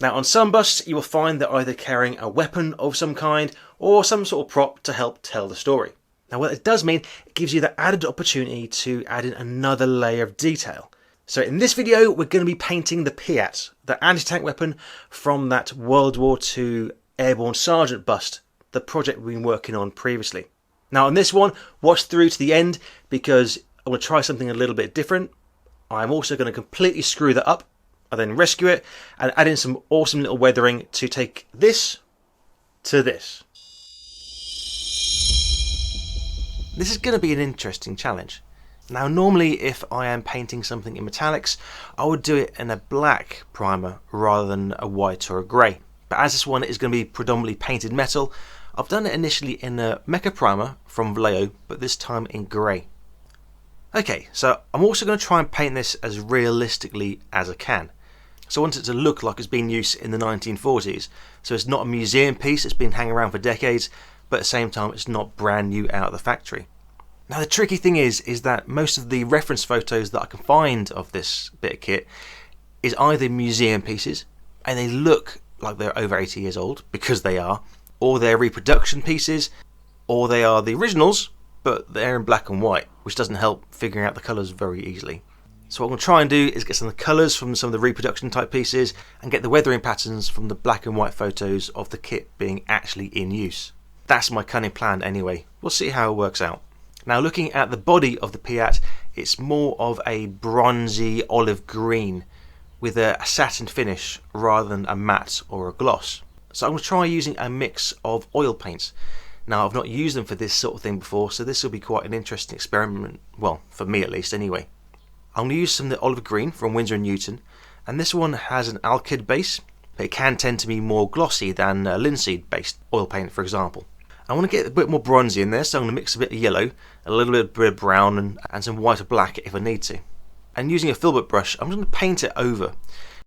Now on some busts you will find they're either carrying a weapon of some kind or some sort of prop to help tell the story. Now what it does mean, it gives you the added opportunity to add in another layer of detail. So in this video we're going to be painting the PIAT, the anti-tank weapon from that World War II Airborne Sergeant bust, the project we've been working on previously. Now on this one, watch through to the end because I'm going to try something a little bit different. I'm also going to completely screw that up. I then rescue it and add in some awesome little weathering to take this to this. This is going to be an interesting challenge. Now normally if I am painting something in metallics, I would do it in a black primer rather than a white or a grey. But as this one is going to be predominantly painted metal, I've done it initially in a Mecha primer from Vallejo, but this time in grey. Okay, so I'm also going to try and paint this as realistically as I can. So I want it to look like it's been used in the 1940s. So it's not a museum piece, it's been hanging around for decades, but at the same time it's not brand new out of the factory. Now the tricky thing is that most of the reference photos that I can find of this bit of kit is either museum pieces, and they look like they're over 80 years old, because they are, or they're reproduction pieces, or they are the originals, but they're in black and white, which doesn't help figuring out the colours very easily. So what I'm going to try and do is get some of the colours from some of the reproduction type pieces and get the weathering patterns from the black and white photos of the kit being actually in use. That's my cunning plan anyway. We'll see how it works out. Now looking at the body of the PIAT, it's more of a bronzy olive green with a satin finish rather than a matte or a gloss. So I'm going to try using a mix of oil paints. Now I've not used them for this sort of thing before, so this will be quite an interesting experiment, well for me at least anyway. I'm going to use some of the olive green from Winsor & Newton, and this one has an Alkyd base, but it can tend to be more glossy than a linseed based oil paint for example. I want to get a bit more bronzy in there, so I'm going to mix a bit of yellow, a little bit of brown and some white or black if I need to. And using a Filbert brush, I'm going to paint it over.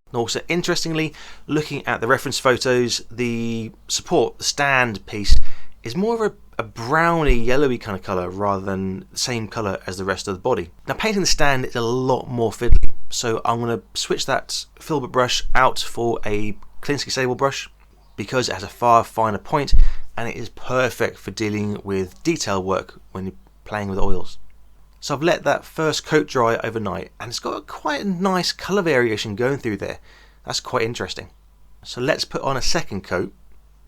And also interestingly, looking at the reference photos, the support, the stand piece, is more of a browny, yellowy kind of colour rather than the same colour as the rest of the body. Now painting the stand is a lot more fiddly, so I'm going to switch that Filbert brush out for a Kolinsky Sable brush because it has a far finer point and it is perfect for dealing with detail work when you're playing with oils. So I've let that first coat dry overnight and it's got quite a nice colour variation going through there. That's quite interesting. So let's put on a second coat,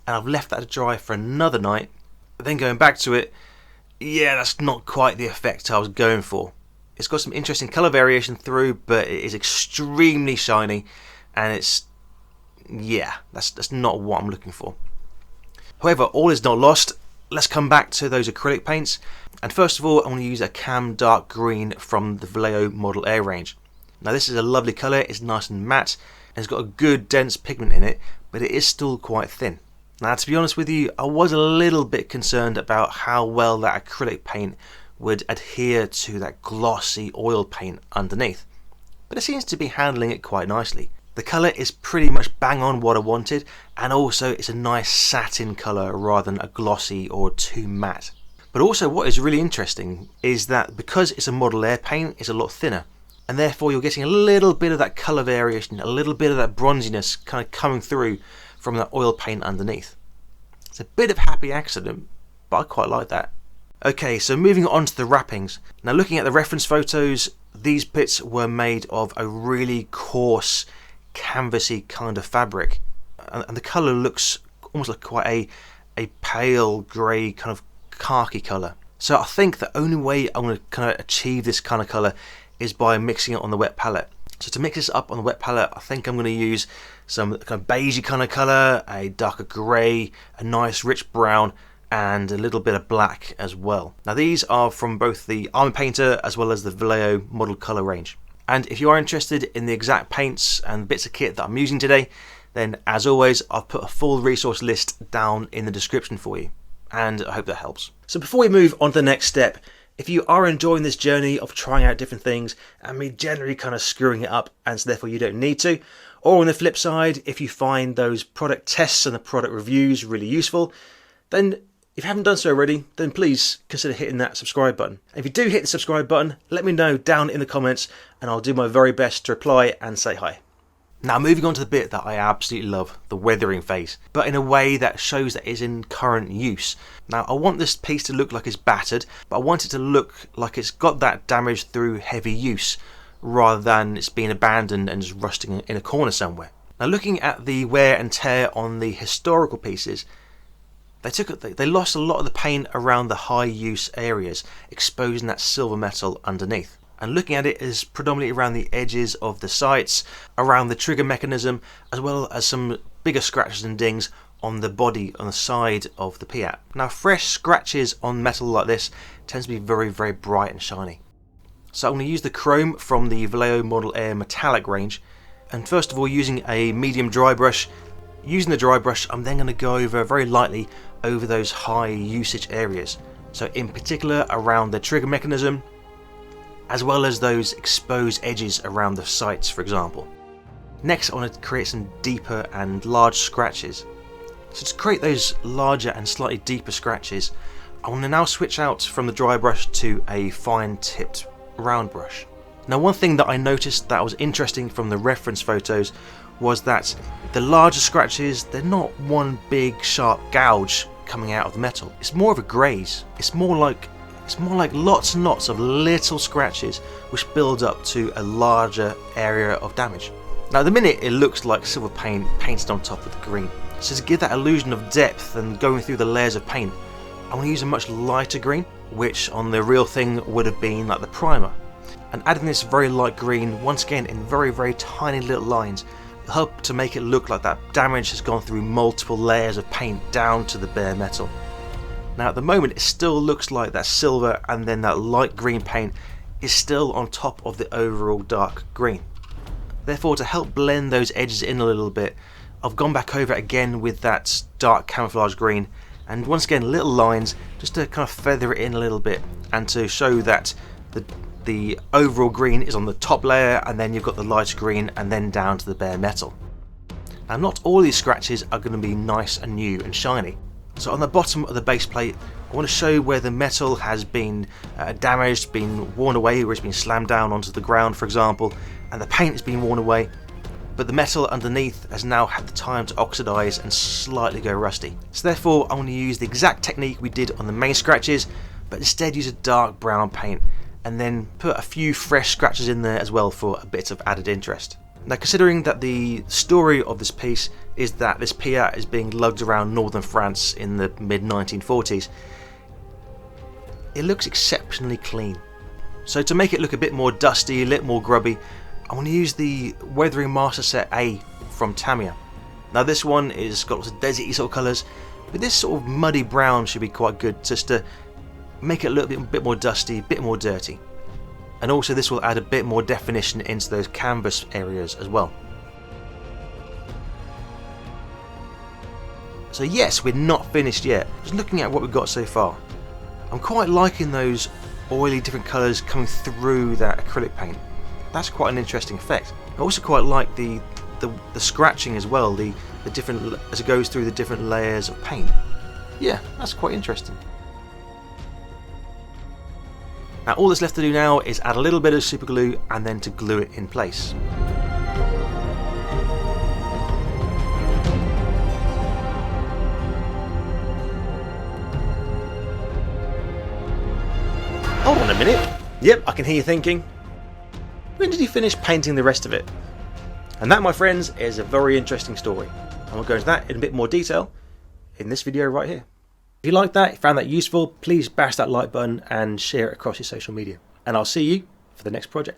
and I've left that to dry for another night. But then going back to it, yeah, that's not quite the effect I was going for. It's got some interesting colour variation through, but it is extremely shiny, and it's, yeah, that's not what I'm looking for. However, all is not lost. Let's come back to those acrylic paints, and first of all I'm going to use a Cam Dark Green from the Vallejo Model Air range. Now this is a lovely colour, it's nice and matte, and it's got a good dense pigment in it, but it is still quite thin. Now to be honest with you, I was a little bit concerned about how well that acrylic paint would adhere to that glossy oil paint underneath, but it seems to be handling it quite nicely. The colour is pretty much bang on what I wanted, and also it's a nice satin colour rather than a glossy or too matte. But also what is really interesting is that because it's a Model Air paint, it's a lot thinner, and therefore you're getting a little bit of that colour variation, a little bit of that bronziness kind of coming through from that oil paint underneath. It's a bit of a happy accident, but I quite like that. Okay, so moving on to the wrappings. Now looking at the reference photos, these bits were made of a really coarse canvasy kind of fabric, and the colour looks almost like quite a pale grey kind of khaki colour. So I think the only way I'm going to kind of achieve this kind of colour is by mixing it on the wet palette. So to mix this up on the wet palette, I think I'm going to use some kind of beigey kind of colour, a darker grey, a nice rich brown, and a little bit of black as well. Now these are from both the Army Painter as well as the Vallejo model colour range. And if you are interested in the exact paints and bits of kit that I'm using today, then as always I've put a full resource list down in the description for you, and I hope that helps. So before we move on to the next step, if you are enjoying this journey of trying out different things and me generally kind of screwing it up and so therefore you don't need to, or on the flip side, if you find those product tests and the product reviews really useful, then if you haven't done so already, then please consider hitting that subscribe button. And if you do hit the subscribe button, let me know down in the comments and I'll do my very best to reply and say hi. Now moving on to the bit that I absolutely love, the weathering phase, but in a way that shows that it's in current use. Now I want this piece to look like it's battered, but I want it to look like it's got that damage through heavy use, rather than it's being abandoned and just rusting in a corner somewhere. Now looking at the wear and tear on the historical pieces, they lost a lot of the paint around the high use areas, exposing that silver metal underneath. And looking at it is predominantly around the edges of the sights, around the trigger mechanism, as well as some bigger scratches and dings on the body on the side of the PIAT. Now fresh scratches on metal like this tends to be very, very bright and shiny. So I'm going to use the chrome from the Vallejo Model Air metallic range, and first of all using a medium dry brush. Using the dry brush, I'm then going to go over very lightly over those high usage areas. So in particular around the trigger mechanism, as well as those exposed edges around the sights, for example. Next I want to create some deeper and large scratches. So to create those larger and slightly deeper scratches, I want to now switch out from the dry brush to a fine tipped round brush. Now one thing that I noticed that was interesting from the reference photos was that the larger scratches, they're not one big sharp gouge coming out of the metal. It's more of a graze. It's more like lots and lots of little scratches which build up to a larger area of damage. Now at the minute it looks like silver paint painted on top of the green. So to give that illusion of depth and going through the layers of paint, I want to use a much lighter green, which on the real thing would have been like the primer. And adding this very light green, once again in very, very tiny little lines, will help to make it look like that damage has gone through multiple layers of paint down to the bare metal. Now at the moment it still looks like that silver and then that light green paint is still on top of the overall dark green. Therefore, to help blend those edges in a little bit, I've gone back over it again with that dark camouflage green, and once again little lines just to kind of feather it in a little bit and to show that the overall green is on the top layer, and then you've got the lighter green and then down to the bare metal. Now not all these scratches are going to be nice and new and shiny. So on the bottom of the base plate, I want to show where the metal has been damaged, been worn away, where it's been slammed down onto the ground, for example, and the paint has been worn away, but the metal underneath has now had the time to oxidize and slightly go rusty. So therefore I want to use the exact technique we did on the main scratches, but instead use a dark brown paint and then put a few fresh scratches in there as well for a bit of added interest. Now considering that the story of this piece is that this PIAT is being lugged around northern France in the mid 1940s, it looks exceptionally clean. So to make it look a bit more dusty, a little more grubby, I want to use the Weathering Master Set A from Tamiya. Now this one is got lots of deserty sort of colours, but this sort of muddy brown should be quite good just to make it look a bit more dusty, a bit more dirty. And also this will add a bit more definition into those canvas areas as well. So yes, we're not finished yet. Just looking at what we've got so far, I'm quite liking those oily different colours coming through that acrylic paint. That's quite an interesting effect. I also quite like the scratching as well, the different as it goes through the different layers of paint. Yeah, that's quite interesting. Now all that's left to do now is add a little bit of super glue and then to glue it in place. Hold on a minute. Yep, I can hear you thinking, when did you finish painting the rest of it? And that, my friends, is a very interesting story. And we'll go into that in a bit more detail in this video right here. If you liked that, found that useful, please bash that like button and share it across your social media. And I'll see you for the next project.